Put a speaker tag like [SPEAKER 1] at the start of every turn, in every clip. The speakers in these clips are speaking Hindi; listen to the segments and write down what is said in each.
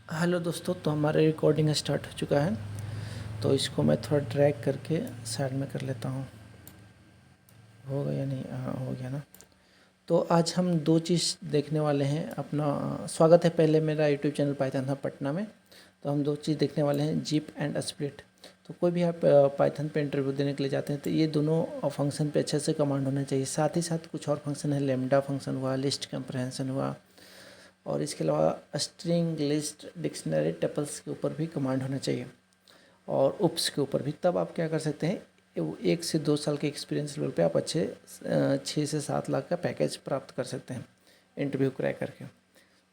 [SPEAKER 1] हेलो दोस्तों, तो हमारा रिकॉर्डिंग स्टार्ट हो चुका है। तो इसको मैं थोड़ा ड्रैग करके साइड में कर लेता हूँ। हो गया? नहीं, हाँ हो गया ना। तो आज हम दो चीज़ देखने वाले हैं। अपना स्वागत है पहले मेरा YouTube channel Python hub Patna में। तो हम दो चीज़ देखने वाले हैं, जिप एंड स्प्लिट। तो कोई भी आप पाइथन पे इंटरव्यू देने के लिए जाते हैं तो ये दोनों फंक्शन पे अच्छे से कमांड होना चाहिए। साथ ही साथ कुछ और फंक्शन है, लेमडा फंक्शन हुआ, लिस्ट कंप्रहेंशन हुआ, और इसके अलावा स्ट्रिंग, लिस्ट, डिक्शनरी, टपल्स के ऊपर भी कमांड होना चाहिए, और उप्स के ऊपर भी। तब आप क्या कर सकते हैं, 1 से 2 साल के एक्सपीरियंस लेवल पे आप अच्छे 6 से 7 लाख का पैकेज प्राप्त कर सकते हैं इंटरव्यू क्रैक करके।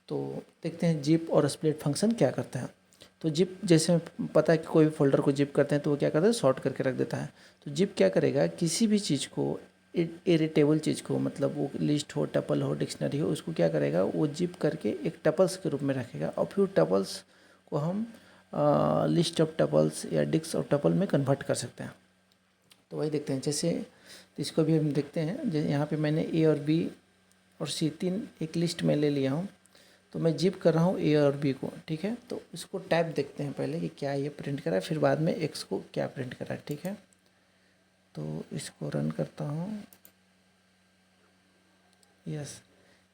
[SPEAKER 1] तो देखते हैं जिप और स्प्लिट फंक्शन क्या करते हैं। तो जिप, जैसे पता है कि कोई भी फोल्डर को जिप करते हैं तो वो क्या करता है, शॉर्ट करके रख देता है। तो जिप क्या करेगा, किसी भी चीज़ को, इरिटेबल चीज़ को, मतलब वो लिस्ट हो, टपल हो, डिक्शनरी हो, उसको क्या करेगा, वो जिप करके एक टपल्स के रूप में रखेगा, और फिर टपल्स को हम लिस्ट ऑफ टपल्स या डिक्स ऑफ टपल में कन्वर्ट कर सकते हैं। तो वही देखते हैं। जैसे तो इसको भी हम देखते हैं। जैसे यहाँ पे मैंने ए और बी और सी, तीन एक लिस्ट में ले लिया हूँ। तो मैं जिप कर रहा हूँ ए और बी को, ठीक है। तो इसको टाइप देखते हैं पहले कि क्या ये प्रिंट करा है, फिर बाद में एक्स को क्या प्रिंट करा है, ठीक है। तो इसको रन करता हूँ। यस,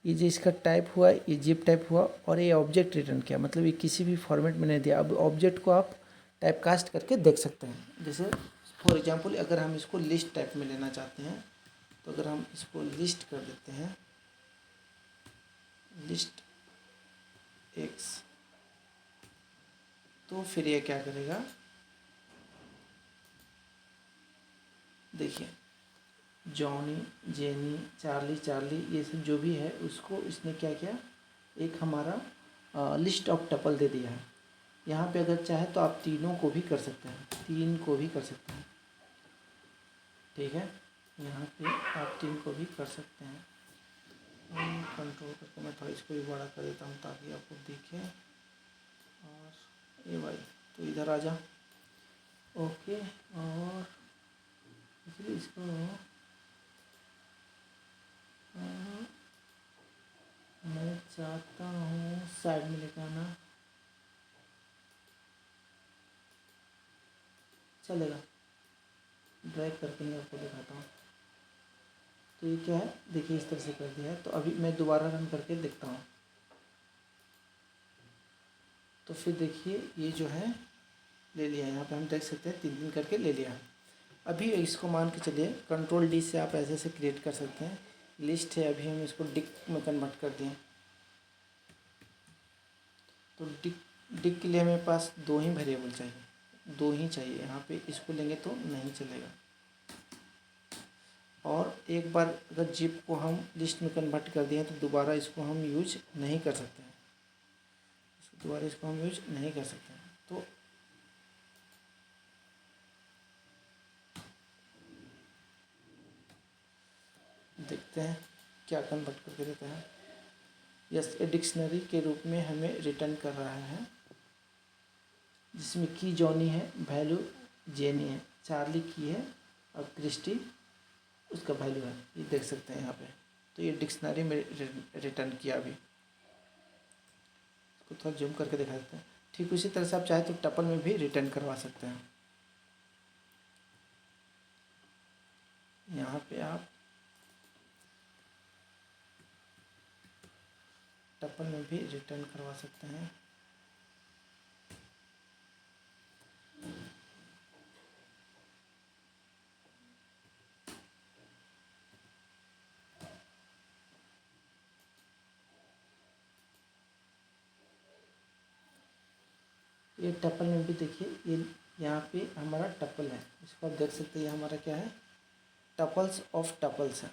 [SPEAKER 1] ये जो इसका टाइप हुआ, ये जिप टाइप हुआ, और ये ऑब्जेक्ट रिटर्न किया, मतलब ये किसी भी फॉर्मेट में नहीं दिया। अब ऑब्जेक्ट को आप टाइप कास्ट करके देख सकते हैं। जैसे फॉर एग्जांपल अगर हम इसको लिस्ट टाइप में लेना चाहते हैं, तो अगर हम इसको लिस्ट कर देते हैं, लिस्ट एक्स, तो फिर ये क्या करेगा, देखिए, जॉनी, जेनी, चार्ली, चार्ली, ये सब जो भी है उसको इसने क्या किया, एक हमारा लिस्ट ऑफ टपल दे दिया है। यहाँ पे अगर चाहे तो आप तीनों को भी कर सकते हैं, तीन को भी कर सकते हैं, ठीक है। यहाँ पे आप तीन को भी कर सकते हैं। कंट्रोल करके मैं थोड़ा इसको भी बड़ा कर देता हूँ ताकि आपको दिखे। और ये भाई, तो इधर आ जा। ओके, और इसलिए इसको मैं चाहता हूँ साइड में लेकर आना, चलेगा। ड्रैग करके ही आपको दिखाता हूँ। तो ये क्या है, देखिए इस तरह से कर दिया है। तो अभी मैं दोबारा रन करके देखता हूँ। तो फिर देखिए ये जो है ले लिया, यहाँ पे हम देख सकते हैं 3 3 करके ले लिया। अभी इसको मान के चलिए, कंट्रोल डी से आप ऐसे क्रिएट कर सकते हैं। लिस्ट है, अभी हम इसको डिक में कन्वर्ट कर दिए। तो डिक के लिए हमें पास 2 ही वेरिएबल चाहिए, 2 ही चाहिए। यहाँ पे इसको लेंगे तो नहीं चलेगा। और एक बार अगर जिप को हम लिस्ट में कन्वर्ट कर दिए तो दोबारा इसको हम यूज नहीं कर सकते हैं, दोबारा इसको हम यूज नहीं कर सकते हैं। तो देखते हैं क्या कन्वर्ट करके देता है। यस, ए डिक्शनरी के रूप में हमें रिटर्न कर रहा है, जिसमें की जॉनी है, वैल्यू जेनी है, चार्ली की है, और क्रिस्टी उसका वैल्यू है, ये देख सकते हैं यहाँ पे। तो ये डिक्शनरी में रिटर्न किया। अभी इसको थोड़ा जूम करके दिखा देते हैं। ठीक उसी तरह से आप चाहे तो टपल में भी रिटर्न करवा सकते हैं। यहाँ पे आप टपल में भी रिटर्न करवा सकते हैं। ये टपल में भी देखिए, ये यहाँ पे हमारा टपल है, इसको आप देख सकते हैं। ये हमारा क्या है, टपल्स ऑफ टपल्स है।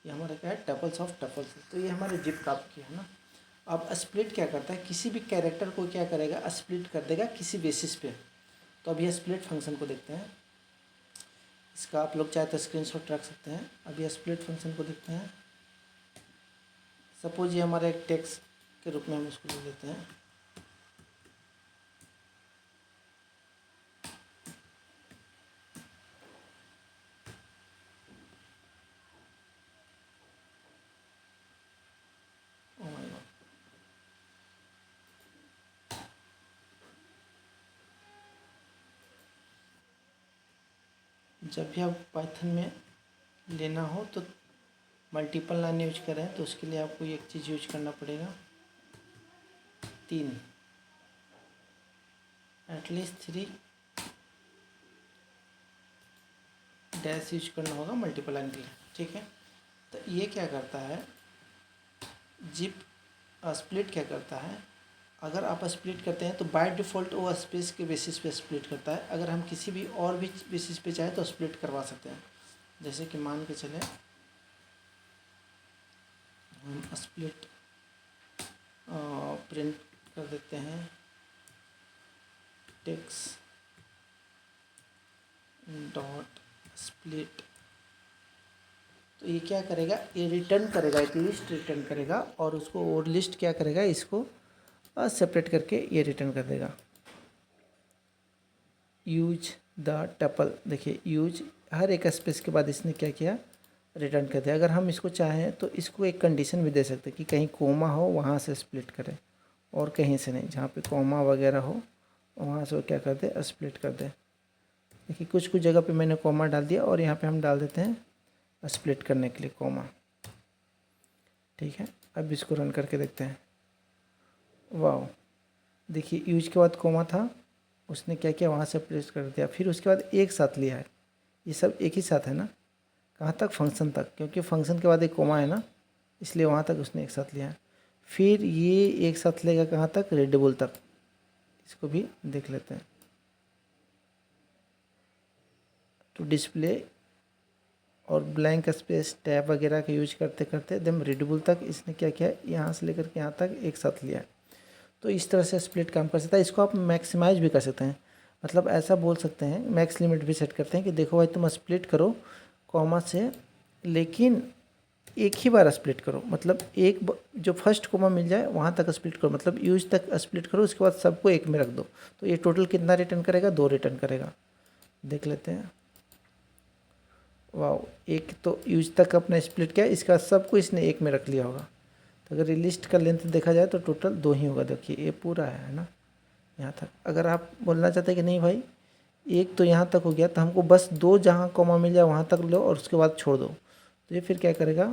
[SPEAKER 1] ये हमारा क्या है, टपल्स ऑफ टपल्स है। तो ये हमारे जिप का आपकी है ना। अब स्प्लिट क्या करता है, किसी भी कैरेक्टर को क्या करेगा, स्प्लिट कर देगा किसी बेसिस पे। तो अभी स्प्लिट फंक्शन को देखते हैं। इसका आप लोग चाहे तो स्क्रीनशॉट रख सकते हैं। अभी स्प्लिट फंक्शन को देखते हैं। सपोज ये हमारा एक टेक्स्ट के रूप में हम इसको ले लेते हैं। Oh my God. जब भी आप पाइथन में लेना हो तो मल्टीपल लाइन यूज करें तो उसके लिए आपको एक चीज़ यूज करना पड़ेगा, 3 एटलीस्ट 3 डैश यूज करना होगा मल्टीपल लाइन के लिए, ठीक है। तो ये क्या करता है, जिप स्प्लिट क्या करता है, अगर आप स्प्लिट करते हैं तो बाय डिफ़ॉल्ट वो स्पेस के बेसिस पे स्प्लिट करता है। अगर हम किसी भी और भी बेसिस पे चाहे तो स्प्लिट करवा सकते हैं। जैसे कि मान के चले हम स्प्लिट प्रिंट कर देते हैं टेक्स्ट डॉट स्प्लिट, तो ये क्या करेगा, ये रिटर्न करेगा, एक लिस्ट रिटर्न करेगा और उसको वो लिस्ट क्या करेगा, इसको सेपरेट करके ये रिटर्न कर देगा। यूज द टपल, देखिए यूज हर एक स्पेस के बाद इसने क्या किया, रिटर्न कर दिया। अगर हम इसको चाहें तो इसको एक कंडीशन भी दे सकते हैं कि कहीं कोमा हो वहाँ से स्प्लिट करें और कहीं से नहीं, जहाँ पे कोमा वगैरह हो वहाँ से वो क्या कर दे, स्प्लिट कर दे। देखिए कुछ कुछ जगह पे मैंने कोमा डाल दिया और यहाँ पे हम डाल देते हैं स्प्लिट करने के लिए कोमा, ठीक है। अब इसको रन करके देखते हैं। वाह, देखिए यूज के बाद कोमा था, उसने क्या किया, वहाँ से प्लेस कर दिया, फिर उसके बाद एक साथ लिया है, ये सब एक ही साथ है ना, कहाँ तक, फंक्शन तक, क्योंकि फंक्शन के बाद एक कोमा है ना, इसलिए वहाँ तक उसने एक साथ लिया है। फिर ये एक साथ लेगा कहाँ तक, रीडेबल तक, इसको भी देख लेते हैं। तो डिस्प्ले और ब्लैंक स्पेस टैब वगैरह का यूज करते करते एकदम रीडेबल तक इसने क्या किया, यहाँ से लेकर के यहाँ तक एक साथ लिया है। तो इस तरह से स्प्लिट काम कर सकता है। इसको आप मैक्सिमाइज भी कर सकते हैं, मतलब ऐसा बोल सकते हैं, मैक्स लिमिट भी सेट करते हैं कि देखो भाई तुम स्प्लिट करो कॉमा से, लेकिन एक ही बार स्प्लिट करो, मतलब जो फर्स्ट कॉमा मिल जाए वहाँ तक स्प्लिट करो, मतलब यूज तक स्प्लिट करो, उसके बाद सबको एक में रख दो। तो ये टोटल कितना रिटर्न करेगा, 2 रिटर्न करेगा, देख लेते हैं। वाह, एक तो यूज तक अपना स्प्लिट किया, इसका सबको इसने एक में रख लिया होगा। तो अगर ये लिस्ट का लेंथ देखा जाए तो टोटल 2 ही होगा, देखिए ये पूरा है ना यहाँ तक। अगर आप बोलना चाहते हैं कि नहीं भाई एक तो यहाँ तक हो गया, तो हमको बस 2 जहाँ कॉमा मिल जाए वहाँ तक लो और उसके बाद छोड़ दो, तो ये फिर क्या करेगा,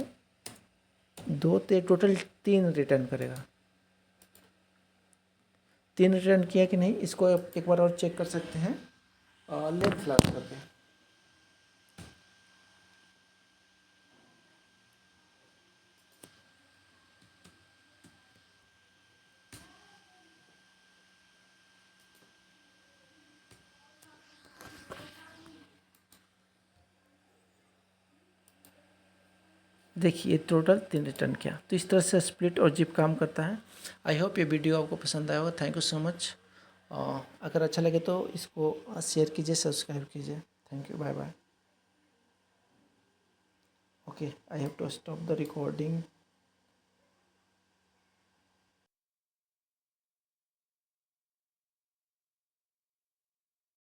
[SPEAKER 1] 2 तो टोटल 3 रिटर्न करेगा। 3 रिटर्न किया कि नहीं, इसको एक बार और चेक कर सकते हैं लेफ्ट फ्लैश करके। देखिए टोटल 3 रिटर्न किया। तो इस तरह से स्प्लिट और जिप काम करता है। आई होप ये वीडियो आपको पसंद आया होगा। Thank you so much. अगर अच्छा लगे तो इसको शेयर कीजिए, सब्सक्राइब कीजिए। Thank you, bye bye. Okay, I have to stop the recording.